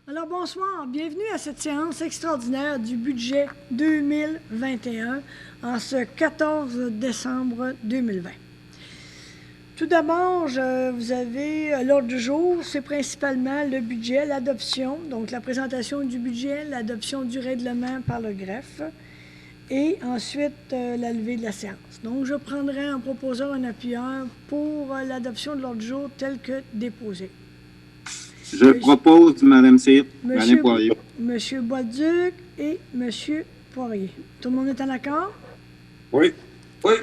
Alors bonsoir, bienvenue à cette séance extraordinaire du budget 2021 en ce 14 décembre 2020. Tout d'abord, vous avez l'ordre du jour, c'est principalement le budget, l'adoption, donc la présentation du budget, l'adoption du règlement par le greffe et ensuite la levée de la séance. Donc je prendrai un proposeur, un appuyeur pour l'adoption de l'ordre du jour tel que déposé. Je propose, Mme Cyr, Alain Poirier. Monsieur Bolduc et Monsieur Poirier. Tout le monde est en accord? Oui. Oui.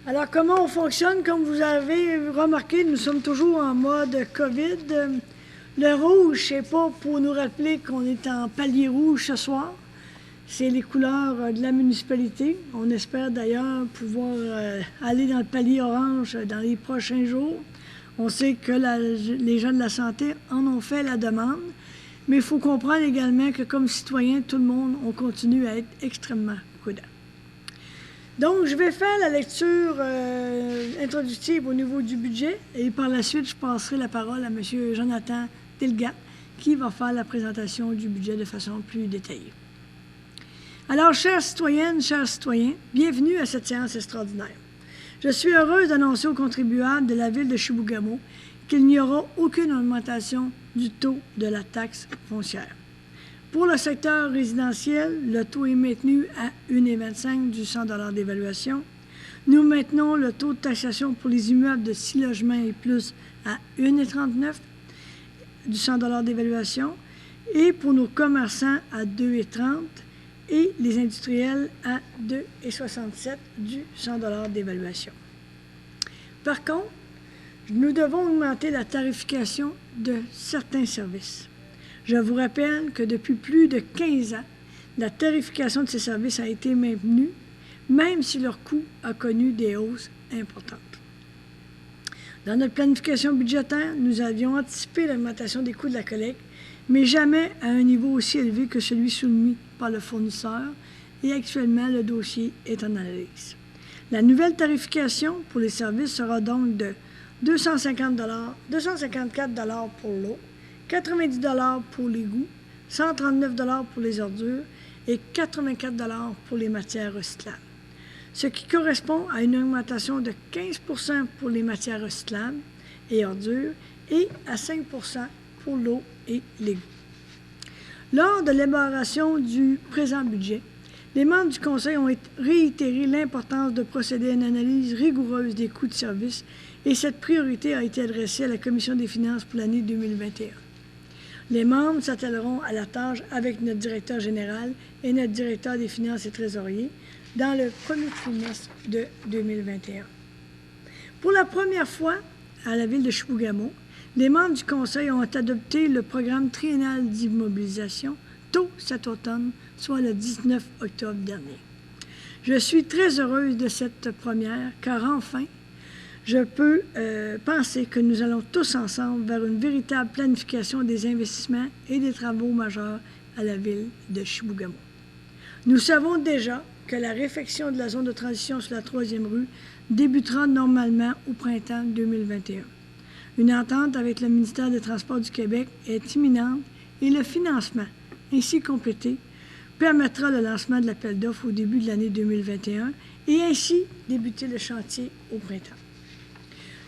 Alors, comment on fonctionne? Comme vous avez remarqué, nous sommes toujours en mode COVID. Le rouge, c'est pas pour nous rappeler qu'on est en palier rouge ce soir. C'est les couleurs de la municipalité. On espère d'ailleurs pouvoir aller dans le palier orange dans les prochains jours. On sait que les gens de la santé en ont fait la demande, mais il faut comprendre également que comme citoyen, tout le monde, on continue à être extrêmement prudent. Donc, je vais faire la lecture introductive au niveau du budget et par la suite, je passerai la parole à M. Jonathan Tilgat qui va faire la présentation du budget de façon plus détaillée. Alors, chères citoyennes, chers citoyens, bienvenue à cette séance extraordinaire. Je suis heureuse d'annoncer aux contribuables de la ville de Chibougamau qu'il n'y aura aucune augmentation du taux de la taxe foncière. Pour le secteur résidentiel, le taux est maintenu à 1,25 du 100 $ d'évaluation. Nous maintenons le taux de taxation pour les immeubles de 6 logements et plus à 1,39 du 100 $ d'évaluation et pour nos commerçants à 2,30 et les industriels à 2,67 du 100 $ d'évaluation. Par contre, nous devons augmenter la tarification de certains services. Je vous rappelle que depuis plus de 15 ans, la tarification de ces services a été maintenue, même si leur coût a connu des hausses importantes. Dans notre planification budgétaire, nous avions anticipé l'augmentation des coûts de la collecte, mais jamais à un niveau aussi élevé que celui soumis par le fournisseur, et actuellement, le dossier est en analyse. La nouvelle tarification pour les services sera donc de 254 $ pour l'eau, 90 $ pour l'égout, 139 $ pour les ordures et 84 $ pour les matières recyclables, ce qui correspond à une augmentation de 15 % pour les matières recyclables et ordures et à 5 % pour l'eau et l'égout. Lors de l'élaboration du présent budget, les membres du Conseil ont réitéré l'importance de procéder à une analyse rigoureuse des coûts de service et cette priorité a été adressée à la Commission des finances pour l'année 2021. Les membres s'attelleront à la tâche avec notre directeur général et notre directeur des finances et trésorier dans le premier trimestre de 2021. Pour la première fois à la ville de Chibougamau, les membres du Conseil ont adopté le programme triennal d'immobilisation tôt cet automne, soit le 19 octobre dernier. Je suis très heureuse de cette première, car enfin, je peux penser que nous allons tous ensemble vers une véritable planification des investissements et des travaux majeurs à la ville de Chibougamau. Nous savons déjà que la réfection de la zone de transition sur la 3e rue débutera normalement au printemps 2021. Une entente avec le ministère des Transports du Québec est imminente et le financement, ainsi complété, permettra le lancement de l'appel d'offres au début de l'année 2021 et ainsi débuter le chantier au printemps.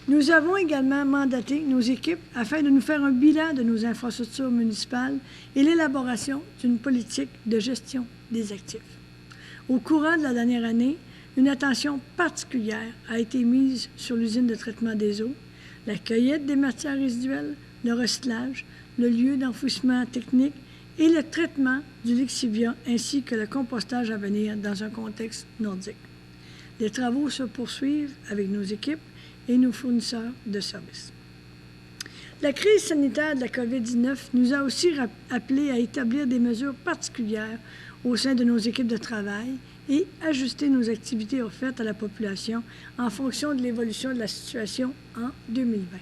Nous avons également mandaté nos équipes afin de nous faire un bilan de nos infrastructures municipales et l'élaboration d'une politique de gestion des actifs. Au courant de la dernière année, une attention particulière a été mise sur l'usine de traitement des eaux, la cueillette des matières résiduelles, le recyclage, le lieu d'enfouissement technique et le traitement du lixivia ainsi que le compostage à venir dans un contexte nordique. Les travaux se poursuivent avec nos équipes et nos fournisseurs de services. La crise sanitaire de la COVID-19 nous a aussi appelés à établir des mesures particulières au sein de nos équipes de travail et ajuster nos activités offertes à la population en fonction de l'évolution de la situation en 2020.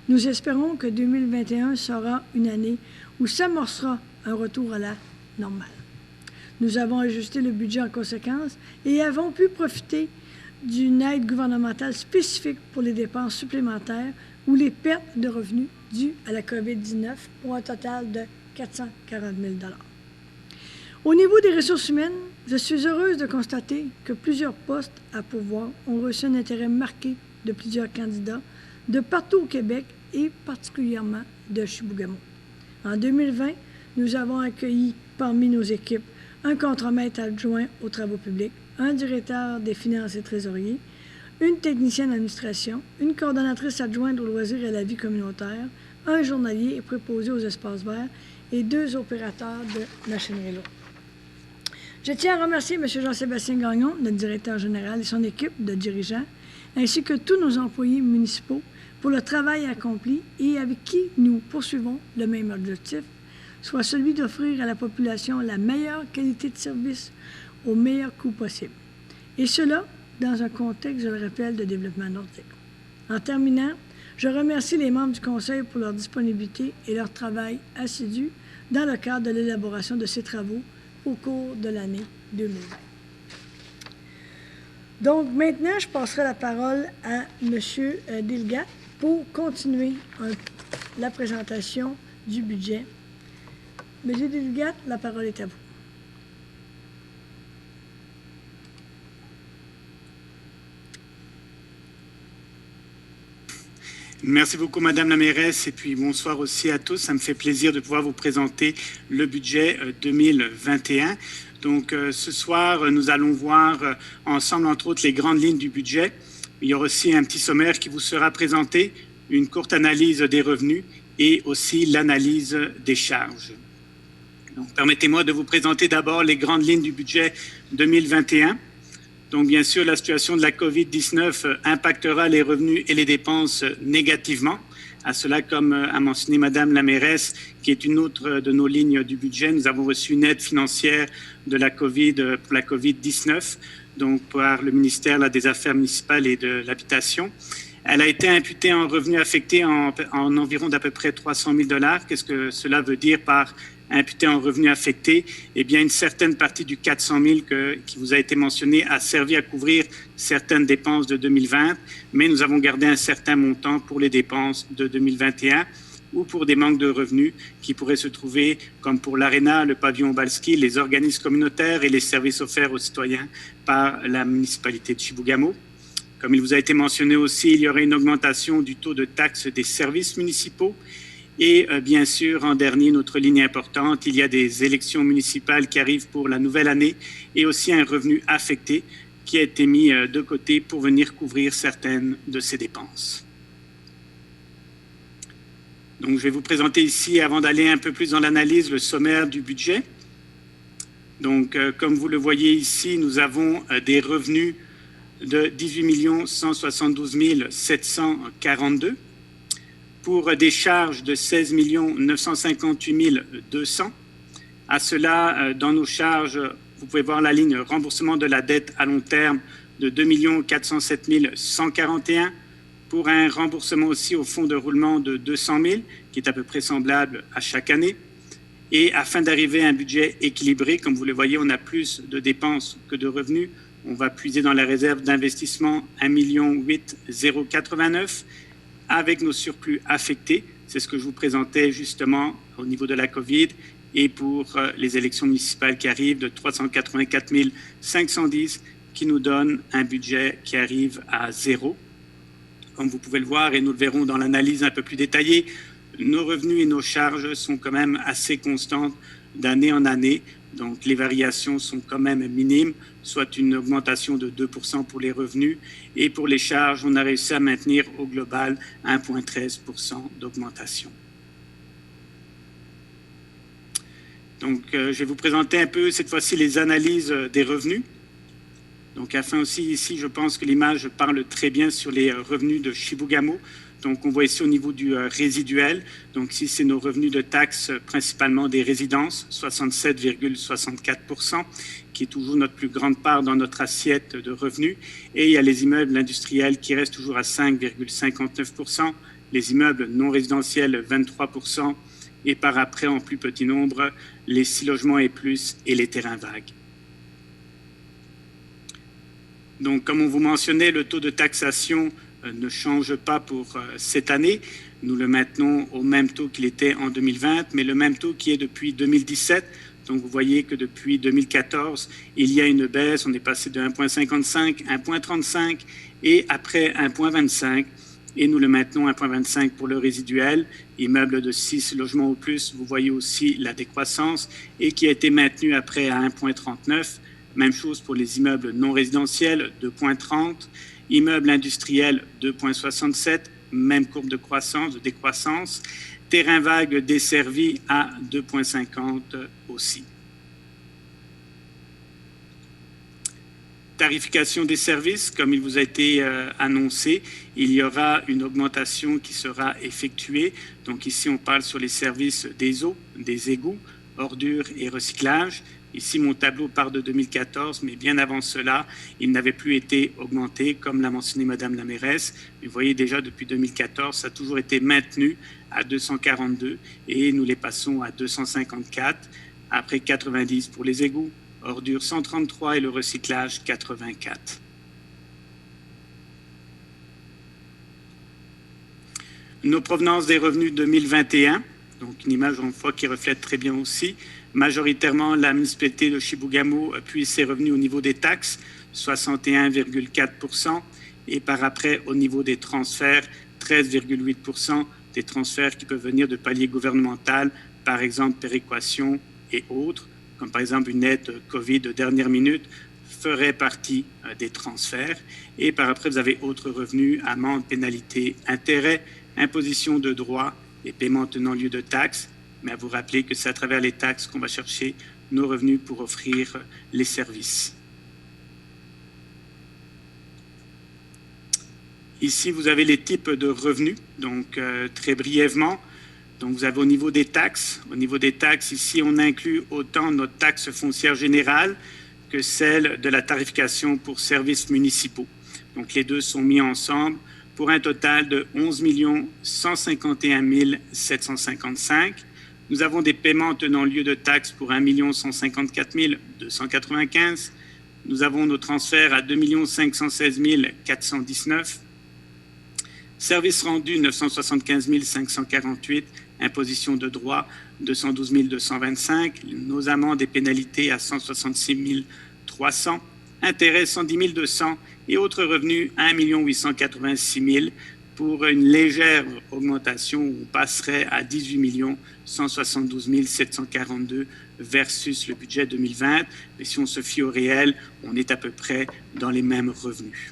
Nous espérons que 2021 sera une année où s'amorcera un retour à la normale. Nous avons ajusté le budget en conséquence et avons pu profiter d'une aide gouvernementale spécifique pour les dépenses supplémentaires ou les pertes de revenus dues à la COVID-19 pour un total de 440 000 $. Au niveau des ressources humaines, je suis heureuse de constater que plusieurs postes à pourvoir ont reçu un intérêt marqué de plusieurs candidats de partout au Québec et particulièrement de Chibougamau. En 2020, nous avons accueilli parmi nos équipes un contremaître adjoint aux travaux publics, un directeur des finances et trésorier, une technicienne d'administration, une coordonnatrice adjointe aux loisirs et à la vie communautaire, un journalier et préposé aux espaces verts et 2 opérateurs de machinerie lourde. Je tiens à remercier M. Jean-Sébastien Gagnon, notre directeur général, et son équipe de dirigeants, ainsi que tous nos employés municipaux pour le travail accompli et avec qui nous poursuivons le même objectif, soit celui d'offrir à la population la meilleure qualité de service au meilleur coût possible. Et cela dans un contexte, je le rappelle, de développement nordique. En terminant, je remercie les membres du Conseil pour leur disponibilité et leur travail assidu dans le cadre de l'élaboration de ces travaux au cours de l'année 2020. Donc, maintenant, je passerai la parole à M. Delgat pour continuer la présentation du budget. M. Delgat, la parole est à vous. Merci beaucoup, Madame la mairesse, et puis bonsoir aussi à tous. Ça me fait plaisir de pouvoir vous présenter le budget 2021. Donc, ce soir, nous allons voir ensemble, entre autres, les grandes lignes du budget. Il y aura aussi un petit sommaire qui vous sera présenté, une courte analyse des revenus et aussi l'analyse des charges. Donc, permettez-moi de vous présenter d'abord les grandes lignes du budget 2021. Donc, bien sûr, la situation de la COVID-19 impactera les revenus et les dépenses négativement. À cela, comme a mentionné Madame la mairesse, qui est une autre de nos lignes du budget, nous avons reçu une aide financière de la COVID pour la COVID-19, donc par le ministère des Affaires municipales et de l'Habitation. Elle a été imputée en revenus affectés en environ d'à peu près 300 000 $. Qu'est-ce que cela veut dire par imputé en revenus affectés? Eh bien, une certaine partie du 400 000 qui vous a été mentionné a servi à couvrir certaines dépenses de 2020, mais nous avons gardé un certain montant pour les dépenses de 2021 ou pour des manques de revenus qui pourraient se trouver, comme pour l'Arena, le pavillon Balski, les organismes communautaires et les services offerts aux citoyens par la municipalité de Chibougamau. Comme il vous a été mentionné aussi, il y aurait une augmentation du taux de taxe des services municipaux. Et bien sûr, en dernier, notre ligne importante, il y a des élections municipales qui arrivent pour la nouvelle année et aussi un revenu affecté qui a été mis de côté pour venir couvrir certaines de ces dépenses. Donc, je vais vous présenter ici, avant d'aller un peu plus dans l'analyse, le sommaire du budget. Donc, comme vous le voyez ici, nous avons des revenus de 18 172 742 pour des charges de 16 958 200. À cela, dans nos charges, vous pouvez voir la ligne remboursement de la dette à long terme de 2 407 141 pour un remboursement aussi au fonds de roulement de 200 000, qui est à peu près semblable à chaque année. Et afin d'arriver à un budget équilibré, comme vous le voyez, on a plus de dépenses que de revenus. On va puiser dans la réserve d'investissement 1 8 089 avec nos surplus affectés. C'est ce que je vous présentais justement au niveau de la COVID et pour les élections municipales qui arrivent de 384 510 qui nous donne un budget qui arrive à 0. Comme vous pouvez le voir et nous le verrons dans l'analyse un peu plus détaillée, nos revenus et nos charges sont quand même assez constantes d'année en année. Donc, les variations sont quand même minimes, soit une augmentation de 2% pour les revenus. Et pour les charges, on a réussi à maintenir au global 1,13% d'augmentation. Donc, je vais vous présenter un peu, cette fois-ci, les analyses des revenus. Donc, afin aussi, ici, je pense que l'image parle très bien sur les revenus de Chibougamau. Donc, on voit ici au niveau du résiduel. Donc, ici, c'est nos revenus de taxes, principalement des résidences, 67,64%, qui est toujours notre plus grande part dans notre assiette de revenus. Et il y a les immeubles industriels qui restent toujours à 5,59%, les immeubles non résidentiels, 23%, et par après, en plus petit nombre, les 6 logements et plus et les terrains vagues. Donc, comme on vous mentionnait, le taux de taxation ne change pas pour cette année. nous le maintenons au même taux qu'il était en 2020, mais le même taux qui est depuis 2017. Donc, vous voyez que depuis 2014, il y a une baisse. On est passé de 1,55 à 1,35 et après 1,25. Et nous le maintenons à 1,25 pour le résiduel. Immeuble de 6 logements ou plus, vous voyez aussi la décroissance et qui a été maintenu après à 1,39. Même chose pour les immeubles non résidentiels, 2,30. Immeubles industriels, 2,67. Même courbe de croissance, de décroissance. Terrain vague desservi à 2,50 aussi. Tarification des services, comme il vous a été annoncé, il y aura une augmentation qui sera effectuée. Donc ici, on parle sur les services des eaux, des égouts, ordures et recyclage. Ici, mon tableau part de 2014, mais bien avant cela, il n'avait plus été augmenté, comme l'a mentionné Madame la mairesse. Mais vous voyez déjà, depuis 2014, ça a toujours été maintenu à 242 et nous les passons à 254, après 90 pour les égouts, ordures 133 et le recyclage 84. Nos provenances des revenus 2021, donc une image en fois qui reflète très bien aussi. Majoritairement, la municipalité de Chibougamau appuie ses revenus au niveau des taxes, 61,4%, et par après, au niveau des transferts, 13,8%, des transferts qui peuvent venir de paliers gouvernementaux, par exemple péréquation et autres, comme par exemple une aide COVID de dernière minute, ferait partie des transferts. Et par après, vous avez autres revenus, amendes, pénalités, intérêts, impositions de droits et paiements tenant lieu de taxes. Mais à vous rappeler que c'est à travers les taxes qu'on va chercher nos revenus pour offrir les services. Ici, vous avez les types de revenus, donc très brièvement. Donc, vous avez au niveau des taxes. Au niveau des taxes, ici, on inclut autant notre taxe foncière générale que celle de la tarification pour services municipaux. Donc, les deux sont mis ensemble pour un total de 11 151 755. Nous avons des paiements tenant lieu de taxes pour 1 154 295. Nous avons nos transferts à 2 516 419. Services rendus 975 548. Imposition de droits 212 225. Nos amendes et pénalités à 166 300. Intérêts 110 200. Et autres revenus 1 886 000. Pour une légère augmentation, on passerait à 18 172 742 versus le budget 2020. Mais si on se fie au réel, on est à peu près dans les mêmes revenus.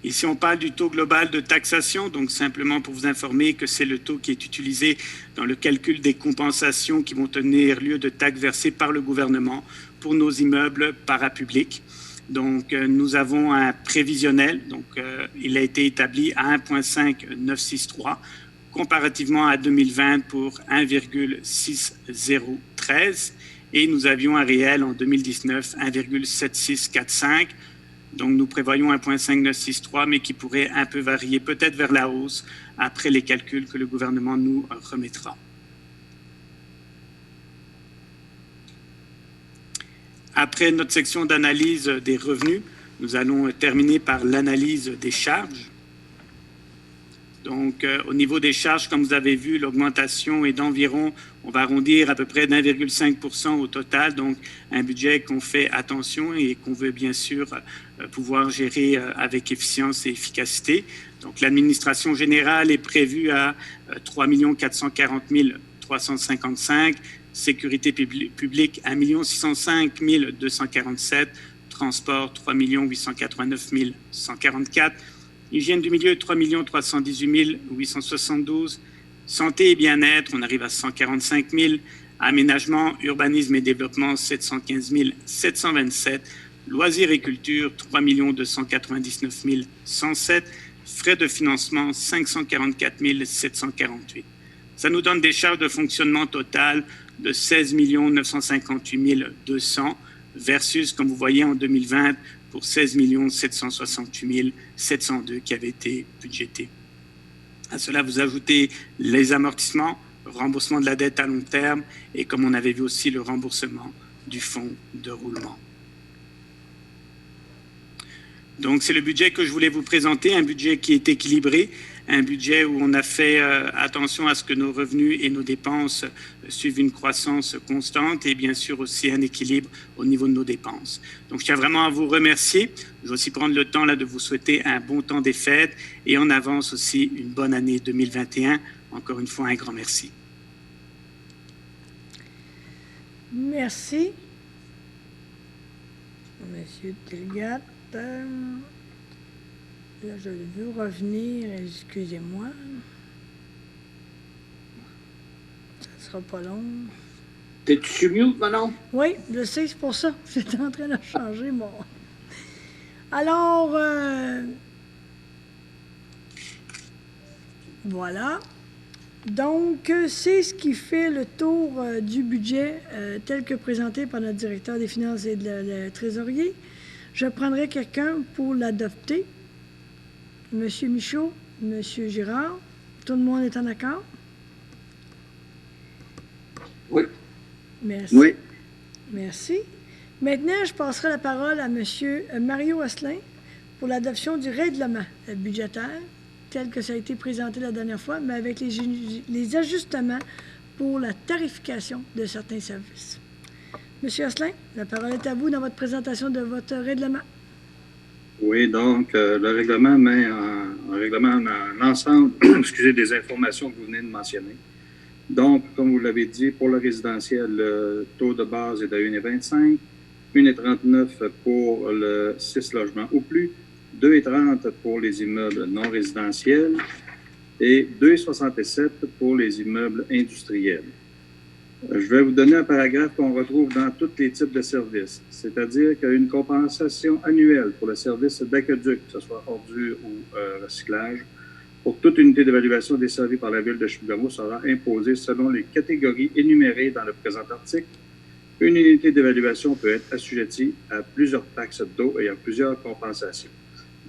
Ici, on parle du taux global de taxation, donc simplement pour vous informer que c'est le taux qui est utilisé dans le calcul des compensations qui vont tenir lieu de taxes versées par le gouvernement pour nos immeubles parapublics. Donc, nous avons un prévisionnel, donc il a été établi à 1,5963 comparativement à 2020 pour 1,6013 et nous avions un réel en 2019 1,7645. Donc, nous prévoyons 1,5963 mais qui pourrait un peu varier peut-être vers la hausse après les calculs que le gouvernement nous remettra. Après notre section d'analyse des revenus, nous allons terminer par l'analyse des charges. Donc, au niveau des charges, comme vous avez vu, l'augmentation est d'environ, on va arrondir à peu près d'1,5% au total. Donc, un budget qu'on fait attention et qu'on veut bien sûr pouvoir gérer avec efficience et efficacité. Donc, l'administration générale est prévue à 3 440 355. Sécurité publique, 1 605 247. Transport, 3 889 144. Hygiène du milieu, 3 318 872. Santé et bien-être, on arrive à 145 000. Aménagement, urbanisme et développement, 715 727. Loisirs et culture, 3 299 107. Frais de financement, 544 748. Ça nous donne des charges de fonctionnement totales de 16 958 200 versus, comme vous voyez, en 2020, pour 16 768 702 qui avaient été budgétés. À cela, vous ajoutez les amortissements, remboursement de la dette à long terme et, comme on avait vu aussi, le remboursement du fonds de roulement. Donc, c'est le budget que je voulais vous présenter, un budget qui est équilibré, un budget où on a fait attention à ce que nos revenus et nos dépenses suivent une croissance constante et bien sûr aussi un équilibre au niveau de nos dépenses. Donc, je tiens vraiment à vous remercier. Je vais aussi prendre le temps là de vous souhaiter un bon temps des fêtes et en avance aussi une bonne année 2021. Encore une fois, un grand merci. Merci. Monsieur Tilgat. Là, je veux revenir, excusez-moi. Ça ne sera pas long. T'es-tu sur mute, Manon? Oui, je sais, c'est pour ça. J'étais en train de changer mon... Alors, voilà. Donc, c'est ce qui fait le tour du budget tel que présenté par notre directeur des finances et de la trésorier. Je prendrai quelqu'un pour l'adopter. Monsieur Michaud, Monsieur Girard, tout le monde est en accord? Oui. Merci. Oui. Merci. Maintenant, je passerai la parole à Monsieur Mario Asselin pour l'adoption du règlement budgétaire, tel que ça a été présenté la dernière fois, mais avec les ajustements pour la tarification de certains services. Monsieur Asselin, la parole est à vous dans votre présentation de votre règlement. Oui, donc le règlement met en règlement l'ensemble des informations que vous venez de mentionner. Donc, comme vous l'avez dit, pour le résidentiel, le taux de base est de 1,25, 1,39 pour le 6 logements ou plus, 2,30 pour les immeubles non résidentiels et 2,67 pour les immeubles industriels. Je vais vous donner un paragraphe qu'on retrouve dans tous les types de services, c'est-à-dire qu'il y a une compensation annuelle pour le service d'aqueduc, que ce soit ordure ou recyclage, pour toute unité d'évaluation desservie par la Ville de Chibougamau sera imposée selon les catégories énumérées dans le présent article. Une unité d'évaluation peut être assujettie à plusieurs taxes d'eau et à plusieurs compensations.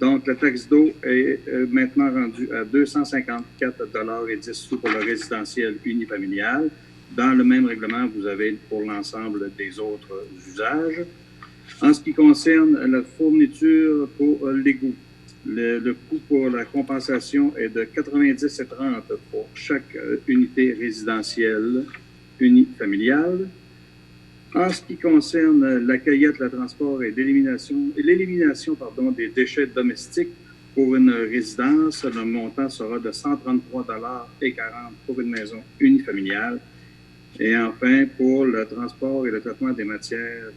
Donc, la taxe d'eau est maintenant rendue à 254,10 $ pour le résidentiel unifamilial. Dans le même règlement, vous avez pour l'ensemble des autres usages. En ce qui concerne la fourniture pour l'égout, le coût pour la compensation est de 90,30 $ pour chaque unité résidentielle unifamiliale. En ce qui concerne la cueillette, le transport et l'élimination des déchets domestiques pour une résidence, le montant sera de 133,40 $ pour une maison unifamiliale. Et enfin, pour le transport et le traitement des matières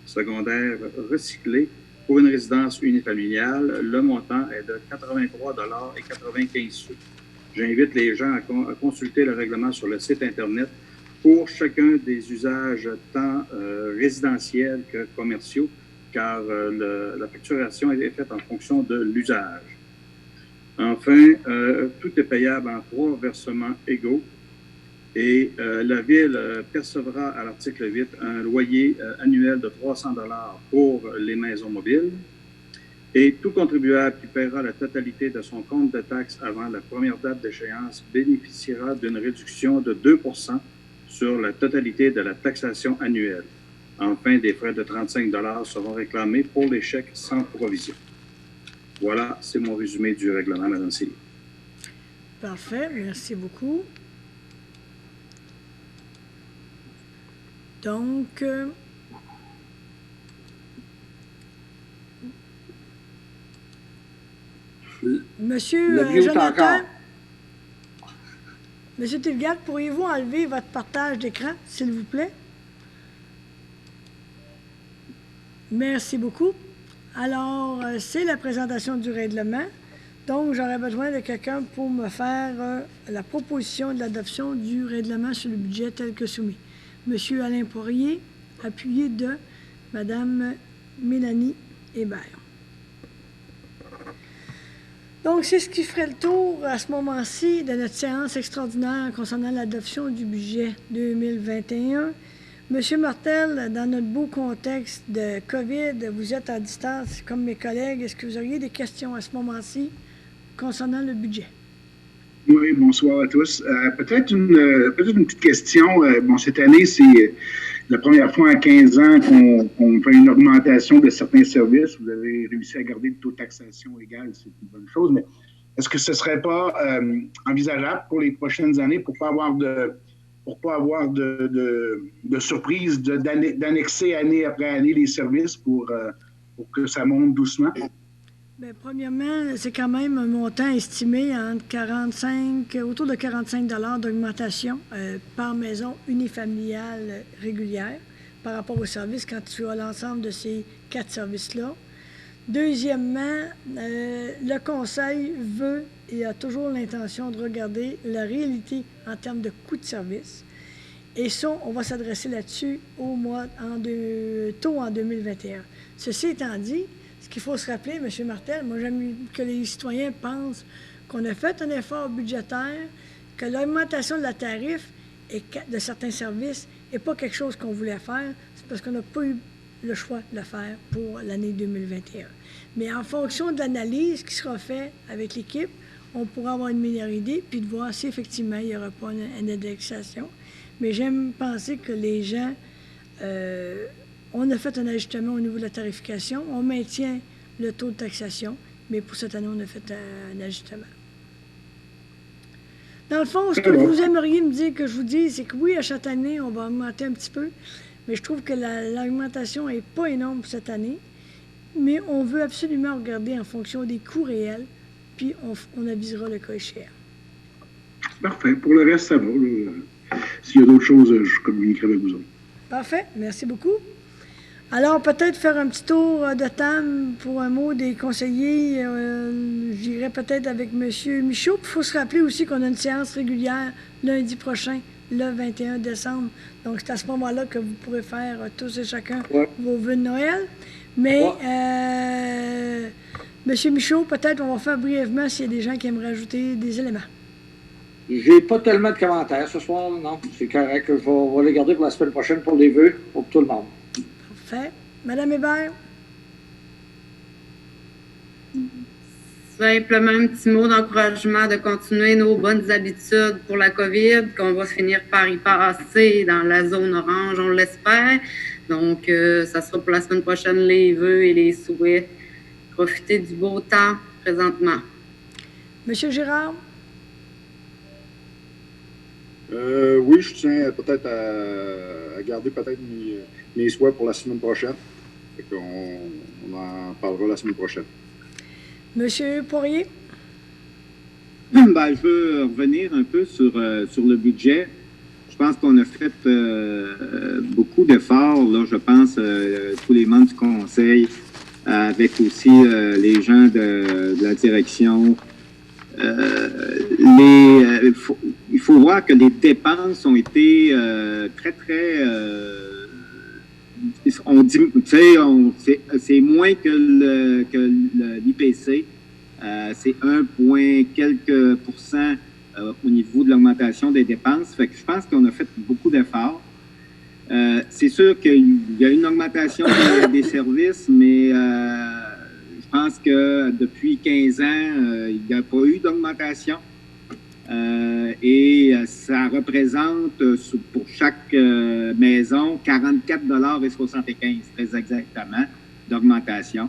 secondaires recyclées pour une résidence unifamiliale, le montant est de 83,95 $. J'invite les gens à consulter le règlement sur le site Internet pour chacun des usages tant résidentiels que commerciaux, car la facturation est faite en fonction de l'usage. Enfin, tout est payable en 3 versements égaux et la Ville percevra à l'article 8 un loyer annuel de 300 $ pour les maisons mobiles et tout contribuable qui paiera la totalité de son compte de taxes avant la première date d'échéance bénéficiera d'une réduction de 2 % sur la totalité de la taxation annuelle. Enfin, des frais de 35 $ seront réclamés pour les chèques sans provision. Voilà, c'est mon résumé du règlement, Mme Cyr. Parfait, merci beaucoup. Donc, Monsieur Jonathan, Monsieur Tilgat, pourriez-vous enlever votre partage d'écran, s'il vous plaît? Merci beaucoup. Alors, c'est la présentation du règlement. Donc, j'aurais besoin de quelqu'un pour me faire la proposition de l'adoption du règlement sur le budget tel que soumis. Monsieur Alain Poirier, appuyé de Madame Mélanie Hébert. Donc, c'est ce qui ferait le tour à ce moment-ci de notre séance extraordinaire concernant l'adoption du budget 2021. Monsieur Martel, dans notre beau contexte de COVID, vous êtes à distance comme mes collègues. Est-ce que vous auriez des questions à ce moment-ci concernant le budget? Oui, bonsoir à tous. Peut-être une petite question. Cette année, c'est la première fois en 15 ans qu'on fait une augmentation de certains services. Vous avez réussi à garder le taux de taxation égal, c'est une bonne chose, mais est-ce que ce ne serait pas envisageable pour les prochaines années pour pas avoir de surprise d'annexer année après année les services pour que ça monte doucement? Bien, premièrement, c'est quand même un montant estimé autour de 45 d'augmentation par maison unifamiliale régulière par rapport au service quand tu as l'ensemble de ces 4 services-là. Deuxièmement, le Conseil veut et a toujours l'intention de regarder la réalité en termes de coût de service. Et ça, on va s'adresser là-dessus tôt en 2021. Ceci étant dit, ce qu'il faut se rappeler, M. Martel, moi j'aime que les citoyens pensent qu'on a fait un effort budgétaire, que l'augmentation de la tarif de certains services n'est pas quelque chose qu'on voulait faire, c'est parce qu'on n'a pas eu le choix de le faire pour l'année 2021. Mais en fonction de l'analyse qui sera faite avec l'équipe, on pourra avoir une meilleure idée, puis de voir si effectivement il n'y aura pas une indexation. Mais j'aime penser que les gens... on a fait un ajustement au niveau de la tarification. On maintient le taux de taxation, mais pour cette année, on a fait un ajustement. Dans le fond, ce que vous aimeriez me dire que je vous dise, c'est que oui, à chaque année, on va augmenter un petit peu, mais je trouve que l'augmentation n'est pas énorme pour cette année. Mais on veut absolument regarder en fonction des coûts réels, puis on avisera le cas échéant. Parfait. Pour le reste, ça va. S'il y a d'autres choses, je communiquerai avec vous autres. Parfait. Merci beaucoup. Alors, peut-être faire un petit tour de table pour un mot des conseillers. J'irai peut-être avec M. Michaud. Il faut se rappeler aussi qu'on a une séance régulière lundi prochain, le 21 décembre. Donc, c'est à ce moment-là que vous pourrez faire tous et chacun vos vœux de Noël. Mais, M. Michaud, peut-être on va faire brièvement s'il y a des gens qui aimeraient ajouter des éléments. J'ai pas tellement de commentaires ce soir, non. C'est correct. Je vais les garder pour la semaine prochaine pour les vœux, pour tout le monde. Parfait. Madame Hébert? Simplement un petit mot d'encouragement de continuer nos bonnes habitudes pour la COVID, qu'on va finir par y passer dans la zone orange, on l'espère. Donc, ça sera pour la semaine prochaine les vœux et les souhaits. Profitez du beau temps présentement. Monsieur Girard? Oui, je tiens peut-être à garder peut-être mes souhaits pour la semaine prochaine. On en parlera la semaine prochaine. Monsieur Poirier? Je veux revenir un peu sur le budget. Je pense qu'on a fait beaucoup d'efforts, là, je pense, tous les membres du Conseil, avec aussi les gens de la direction. Il faut voir que les dépenses ont été très, très... c'est moins que l'IPC. C'est 1 point quelques pourcents au niveau de l'augmentation des dépenses. Fait que je pense qu'on a fait beaucoup d'efforts. C'est sûr qu'il y a une augmentation des services, mais je pense que depuis 15 ans, il n'y a pas eu d'augmentation. Et ça représente pour chaque maison 44,75 $ très exactement d'augmentation.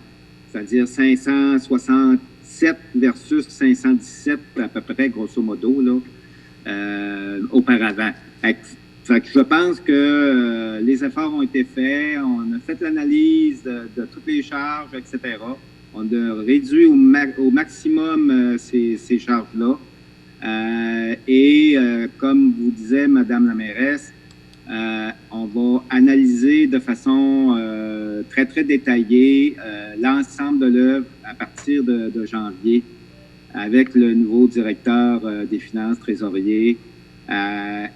C'est-à-dire 567 versus 517 à peu près, grosso modo, là, auparavant. Fait que je pense que les efforts ont été faits, on a fait l'analyse de toutes les charges, etc. On a réduit au maximum ces charges-là. Comme vous disait Madame la mairesse, on va analyser de façon très, très détaillée l'ensemble de l'œuvre à partir de janvier avec le nouveau directeur des finances, trésorier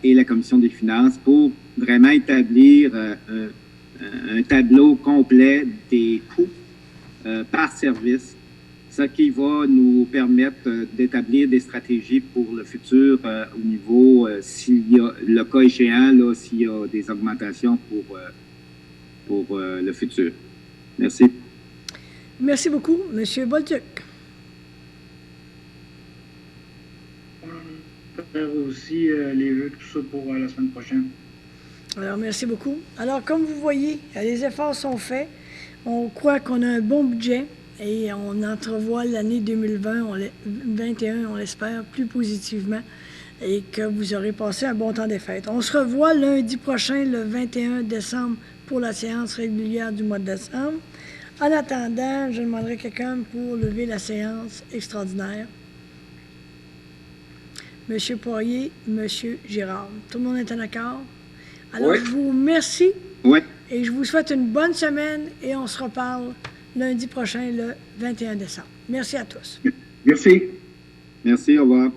et la commission des finances pour vraiment établir un tableau complet des coûts par service, ce qui va nous permettre d'établir des stratégies pour le futur au niveau, s'il y a le cas échéant, là, s'il y a des augmentations pour le futur. Merci. Merci beaucoup. Monsieur Bolduc. faire aussi les vœux, tout ça pour la semaine prochaine. Alors, merci beaucoup. Alors, comme vous voyez, les efforts sont faits. On croit qu'on a un bon budget et on entrevoit l'année 2021, on l'espère, plus positivement et que vous aurez passé un bon temps des fêtes. On se revoit lundi prochain, le 21 décembre, pour la séance régulière du mois de décembre. En attendant, je demanderai quelqu'un pour lever la séance extraordinaire. Monsieur Poirier, Monsieur Girard. Tout le monde est en accord? Alors, Oui. je vous remercie. Oui. Et je vous souhaite une bonne semaine et on se reparle lundi prochain, le 21 décembre. Merci à tous. Merci. Merci, au revoir.